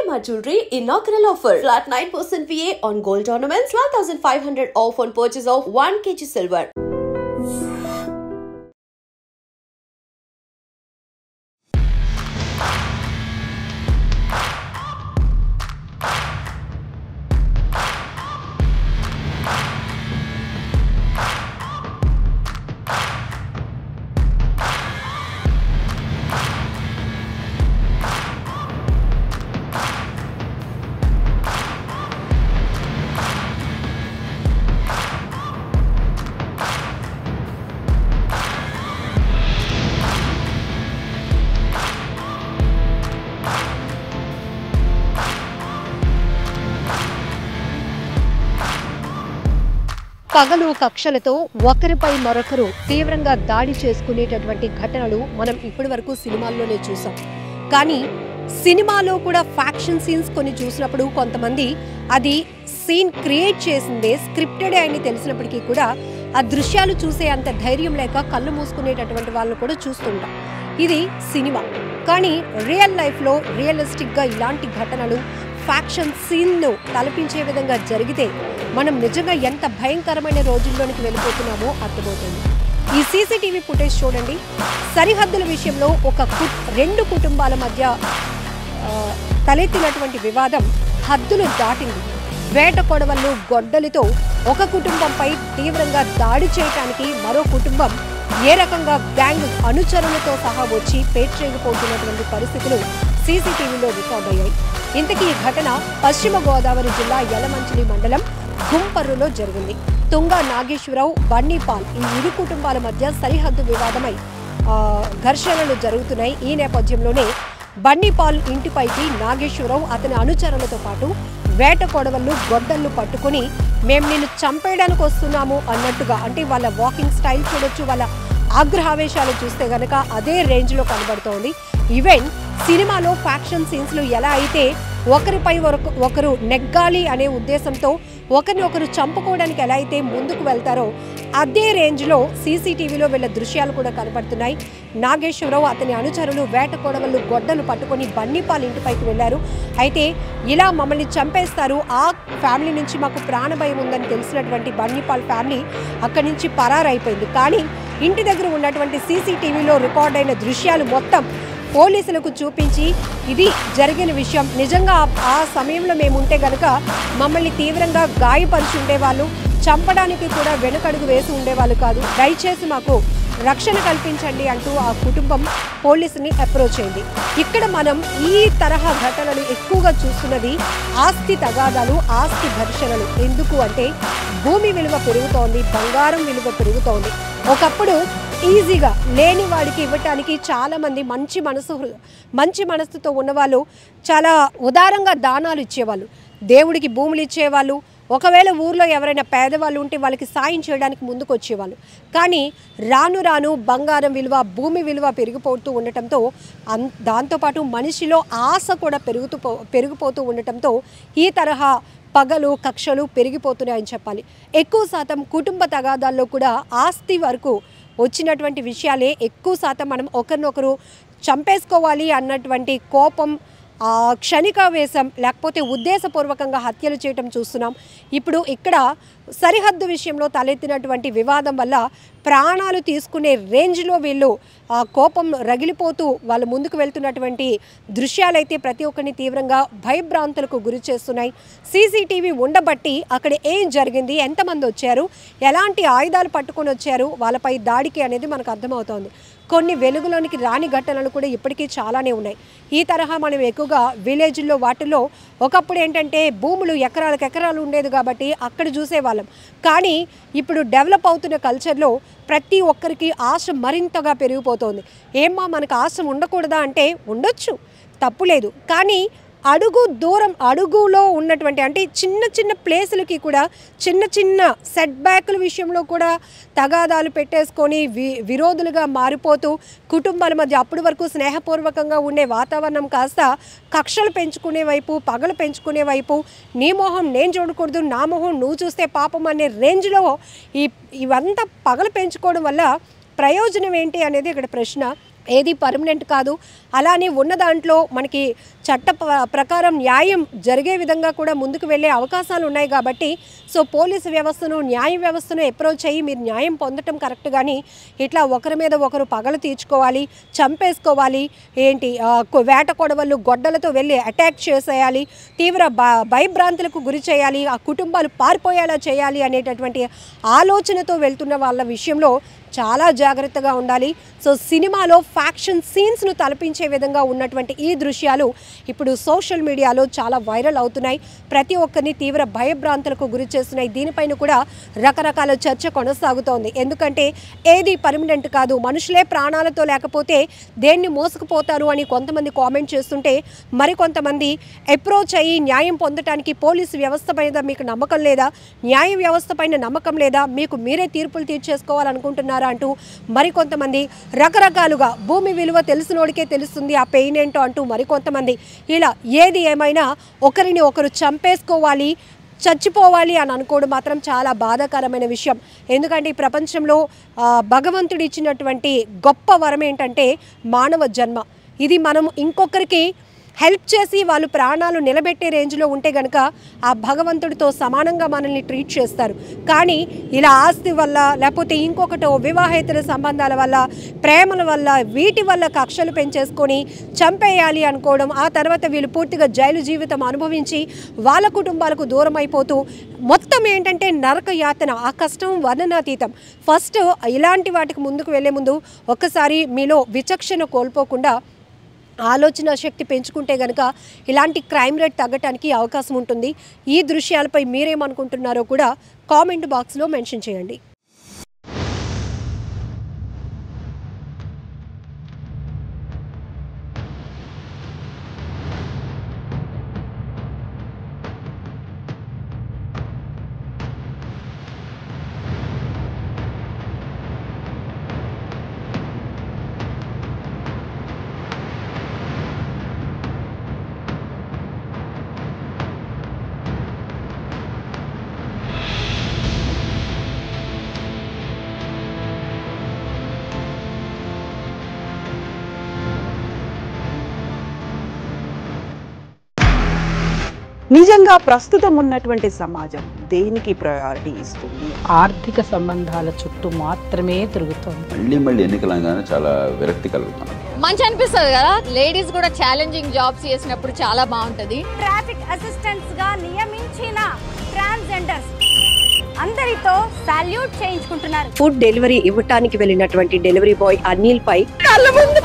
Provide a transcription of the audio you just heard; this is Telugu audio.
Shalimar Jewelry inaugural offer. Flat 9% VA on gold ornaments, 12,500 off on purchase of 1 kg silver. పగలు కక్షలతో ఒకరిపై మరొకరు తీవ్రంగా దాడి చేసుకునేటటువంటి ఘటనలు మనం ఇప్పటివరకు సినిమాల్లోనే చూసాం. కానీ సినిమాలో కూడా ఫ్యాక్షన్ సీన్స్ కొన్ని చూసినప్పుడు కొంతమంది అది సీన్ క్రియేట్ చేసిందే, స్క్రిప్టెడ్ అని తెలిసినప్పటికీ కూడా ఆ దృశ్యాలు చూసే అంత ధైర్యం లేక కళ్ళు మూసుకునేటటువంటి వాళ్ళని కూడా చూస్తుంటాం. ఇది సినిమా. కానీ రియల్ లైఫ్లో రియలిస్టిక్గా ఇలాంటి ఘటనలు ఫ్యాక్షన్ సీన్ను తలపించే విధంగా జరిగితే మనం నిజంగా ఎంత భయంకరమైన రోజుల్లోనికి వెళ్ళిపోతున్నామో అర్థమవుతుంది. ఈ సీసీటీవీ ఫుటేజ్ చూడండి. సరిహద్దుల విషయంలో రెండు కుటుంబాల మధ్య తలెత్తినటువంటి వివాదం హద్దులు దాటింది. వేట కొడవళ్ళు గొడ్డలితో ఒక కుటుంబంపై తీవ్రంగా దాడి చేయడానికి మరో కుటుంబం ఏ రకంగా గ్యాంగ్ అనుచరులతో సహా వచ్చి పేట్రేగిపోతున్నటువంటి పరిస్థితులు సీసీటీవీలో రికార్డ్ అయ్యాయి. ఇంతకీ ఈ ఘటన పశ్చిమ గోదావరి జిల్లా యలమంచిలి మండలం గుంపర్రులో జరిగింది. తుంగ నాగేశ్వరరావు, బన్నీపాల్ ఈ ఇరు కుటుంబాల మధ్య సరిహద్దు వివాదమై ఘర్షణలు జరుగుతున్నాయి. ఈ నేపథ్యంలోనే బన్నీపాల్ ఇంటిపైకి నాగేశ్వరరావు అతని అనుచరులతో పాటు వేట కొడవళ్ళు గొడ్డళ్ళు పట్టుకుని మేము నిన్ను చంపేయడానికి వస్తున్నాము అన్నట్టుగా, అంటే వాళ్ళ వాకింగ్ స్టైల్ చూడొచ్చు, వాళ్ళ ఆగ్రహావేశాలు చూస్తే గనక అదే రేంజ్లో కనబడుతోంది. ఈవెన్ సినిమాలో ఫ్యాక్షన్ సీన్స్లు ఎలా అయితే ఒకరిపై ఒకరు నెగ్గాలి అనే ఉద్దేశంతో ఒకరిని ఒకరు చంపుకోవడానికి ఎలా అయితే ముందుకు వెళ్తారో అదే రేంజ్లో సీసీటీవీలో వీళ్ళ దృశ్యాలు కూడా కనబడుతున్నాయి. నాగేశ్వరరావు అతని అనుచరులు వేట కొడవళ్ళు గొడ్డలు పట్టుకొని బన్నీపాల్ ఇంటిపైకి వెళ్లారు. అయితే ఇలా మమ్మల్ని చంపేస్తారు, ఆ ఫ్యామిలీ నుంచి మాకు ప్రాణభయం ఉందని తెలిసినటువంటి బన్నీపాల్ ఫ్యామిలీ అక్కడి నుంచి పరారైపోయింది. కానీ ఇంటి దగ్గర ఉన్నటువంటి సీసీటీవీలో రికార్డ్ అయిన దృశ్యాలు మొత్తం పోలీసులకు చూపించి ఇది జరిగిన విషయం, నిజంగా ఆ సమయంలో మేము ఉంటే గనక మమ్మల్ని తీవ్రంగా గాయపరిచి ఉండేవాళ్ళు, చంపడానికి కూడా వెనుకడుగు వేసి ఉండేవాళ్ళు కాదు, దయచేసి మాకు రక్షణ కల్పించండి అంటూ ఆ కుటుంబం పోలీసుని అప్రోచ్ అయింది. ఇక్కడ మనం ఈ తరహా ఘటనలు ఎక్కువగా చూస్తున్నది ఆస్తి తగాదాలు, ఆస్తి ఘర్షణలు. ఎందుకు అంటే భూమి విలువ పెరుగుతోంది, బంగారం విలువ పెరుగుతోంది. ఒకప్పుడు ఈజీగా లేని వాడికి ఇవ్వటానికి చాలామంది మంచి మనసుతో ఉన్నవాళ్ళు చాలా ఉదారంగా దానాలు ఇచ్చేవాళ్ళు, దేవుడికి భూములు ఇచ్చేవాళ్ళు, ఒకవేళ ఊర్లో ఎవరైనా పేదవాళ్ళు ఉంటే వాళ్ళకి సాయం చేయడానికి ముందుకు వచ్చేవాళ్ళు. కానీ రాను రాను బంగారం విలువ, భూమి విలువ పెరిగిపోతూ ఉండటంతో దాంతోపాటు మనిషిలో ఆశ కూడా పెరిగిపోతూ ఉండటంతో ఈ తరహా పగలు కక్షలు పెరిగిపోతున్నాయని చెప్పాలి. ఎక్కువ శాతం కుటుంబ తగాదాల్లో కూడా ఆస్తి వరకు వచ్చినటువంటి విషయాలే ఎక్కువ శాతం మనం ఒకరినొకరు చంపేసుకోవాలి అన్నటువంటి కోపం, క్షణికావేశం, లేకపోతే ఉద్దేశపూర్వకంగా హత్యలు చేయటం చూస్తున్నాం. ఇప్పుడు ఇక్కడ సరిహద్దు విషయంలో తలెత్తినటువంటి వివాదం వల్ల ప్రాణాలు తీసుకునే రేంజ్లో వీళ్ళు కోపం రగిలిపోతూ వాళ్ళు ముందుకు వెళ్తున్నటువంటి దృశ్యాలైతే ప్రతి ఒక్కరిని తీవ్రంగా భయభ్రాంతులకు గురి చేస్తున్నాయి. సీసీటీవీ ఉండబట్టి అక్కడ ఏం జరిగింది, ఎంతమంది వచ్చారు, ఎలాంటి ఆయుధాలు పట్టుకొని వచ్చారు వాళ్ళపై దాడికి అనేది మనకు అర్థమవుతోంది. కొన్ని వెలుగులోనికి రాని ఘటనలు కూడా ఇప్పటికీ చాలానే ఉన్నాయి. ఈ తరహా మనం ఎక్కువగా విలేజ్ల్లో వాటిల్లో ఒకప్పుడు ఏంటంటే భూములు ఎకరాలకు ఎకరాలు ఉండేది కాబట్టి అక్కడ చూసేవాళ్ళం. కానీ ఇప్పుడు డెవలప్ అవుతున్న కల్చర్లో ప్రతి ఒక్కరికి ఆశ మరింతగా పెరిగిపోతుంది. ఏమ్మా మనకు ఆశ ఉండకూడదా అంటే ఉండొచ్చు, తప్పులేదు. కానీ అడుగులో ఉన్నటువంటి అంటే చిన్న ప్లేసులకి కూడా చిన్న సెట్ బ్యాక్ల విషయంలో కూడా తగాదాలు పెట్టేసుకొని విరోధులుగా మారిపోతూ కుటుంబాల మధ్య అప్పటి వరకు స్నేహపూర్వకంగా ఉండే వాతావరణం కాస్త కక్షలు పెంచుకునే వైపు, పగలు పెంచుకునే వైపు, నీ మొహం నేను చూడకూడదు, నా మొహం నువ్వు చూస్తే పాపం అనే రేంజ్లో ఇవంతా పగలు పెంచుకోవడం వల్ల ప్రయోజనం ఏంటి అనేది ఇక్కడ ప్రశ్న. ఏది పర్మనెంట్ కాదు. అలానే ఉన్న దాంట్లో మనకి చట్ట ప్రకారం న్యాయం జరిగే విధంగా కూడా ముందుకు వెళ్ళే అవకాశాలు ఉన్నాయి కాబట్టి సో పోలీసు వ్యవస్థను న్యాయ వ్యవస్థను అప్రోచ్ అయ్యి మీరు న్యాయం పొందటం కరెక్ట్. కానీ ఇట్లా ఒకరి మీద ఒకరు పగలు తీర్చుకోవాలి, చంపేసుకోవాలి, ఏంటి వేట కొడవళ్ళు గొడ్డలతో వెళ్ళి అటాక్ చేసేయాలి, తీవ్ర భయభ్రాంతులకు గురి చేయాలి, ఆ కుటుంబాలు పారిపోయేలా చేయాలి అనేటటువంటి ఆలోచనతో వెళ్తున్న వాళ్ళ విషయంలో చాలా జాగ్రత్తగా ఉండాలి. సో సినిమాలో ఫ్యాక్షన్ సీన్స్ను తలపించే విధంగా ఉన్నటువంటి ఈ దృశ్యాలు ఇప్పుడు సోషల్ మీడియాలో చాలా వైరల్ అవుతున్నాయి, ప్రతి ఒక్కరిని తీవ్ర భయభ్రాంతులకు గురి చేస్తున్నాయి. దీనిపైన కూడా రకరకాల చర్చ కొనసాగుతోంది. ఎందుకంటే ఏది పర్మనెంట్ కాదు, మనుషులే ప్రాణాలతో లేకపోతే దేన్ని మోసుకుపోతారు అని కొంతమంది కామెంట్ చేస్తుంటే మరికొంతమంది అప్రోచ్ అయ్యి న్యాయం పొందటానికి పోలీసు వ్యవస్థ పైన మీకు నమ్మకం లేదా, న్యాయ వ్యవస్థ పైన నమ్మకం లేదా, మీకు మీరే తీర్పులు తీర్చేసుకోవాలనుకుంటున్నారు అంటూ మరికొంతమంది రకరకాలుగా భూమి విలువ తెలిసినోడికే తెలుస్తుంది ఆ పెయిన్ ఏంటో అంటూ మరికొంతమంది ఇలా ఏది ఏమైనా ఒకరిని ఒకరు చంపేసుకోవాలి, చచ్చిపోవాలి అని అనుకోవడం మాత్రం చాలా బాధాకరమైన విషయం. ఎందుకంటే ఈ ప్రపంచంలో భగవంతుడు ఇచ్చినటువంటి గొప్ప వరం ఏంటంటే మానవ జన్మ. ఇది మనం ఇంకొకరికి హెల్ప్ చేసి వాళ్ళు ప్రాణాలు నిలబెట్టే రేంజ్లో ఉంటే కనుక ఆ భగవంతుడితో సమానంగా మనల్ని ట్రీట్ చేస్తారు. కానీ ఇలా ఆస్తి వల్ల లేకపోతే ఇంకొకటో వివాహేతర సంబంధాల వల్ల, ప్రేమల వల్ల, వీటి వల్ల కక్షలు పెంచేసుకొని చంపేయాలి అనుకోవడం, ఆ తర్వాత వీళ్ళు పూర్తిగా జైలు జీవితం అనుభవించి వాళ్ళ కుటుంబాలకు దూరం అయిపోతూ మొత్తం ఏంటంటే నరక యాతన, ఆ కష్టం వర్ణనాతీతం. ఫస్ట్ ఇలాంటి వాటికి ముందుకు వెళ్ళే ముందు ఒక్కసారి మీలో విచక్షణ కోల్పోకుండా ఆలోచన శక్తి పెంచుకుంటే కనుక ఇలాంటి క్రైమ్ రేట్ తగ్గటానికి అవకాశం ఉంటుంది. ఈ దృశ్యాలపై మీరేమనుకుంటున్నారో కూడా కామెంట్ బాక్స్లో మెన్షన్ చేయండి. నిజంగా ప్రస్తుతం ఉన్నటువంటి సమాజం దేనికి ప్రయారిటీ ఇస్తుంది? ఆర్థిక సంబంధాల చుట్టూ మాత్రమే తిరుగుతుంది. మళ్ళీ ఎన్నికలంగానే చాలా విరక్తి కలుగుతాను. మంచి అనిపిస్తుంది కదా, లేడీస్ కూడా ఛాలెంజింగ్ జాబ్స్ చేసినప్పుడు చాలా బాగుంటది. ట్రాఫిక్ అసిస్టెంట్స్ గా నియమించిన ట్రాన్స్జెండర్స్ అందరితో సాల్యూట్ చేయించుకుంటున్నారు. ఫుడ్ డెలివరీ ఇవ్వటానికి వెళ్ళినటువంటి డెలివరీ బాయ్ అనిల్ పై కళ్ళ ముందు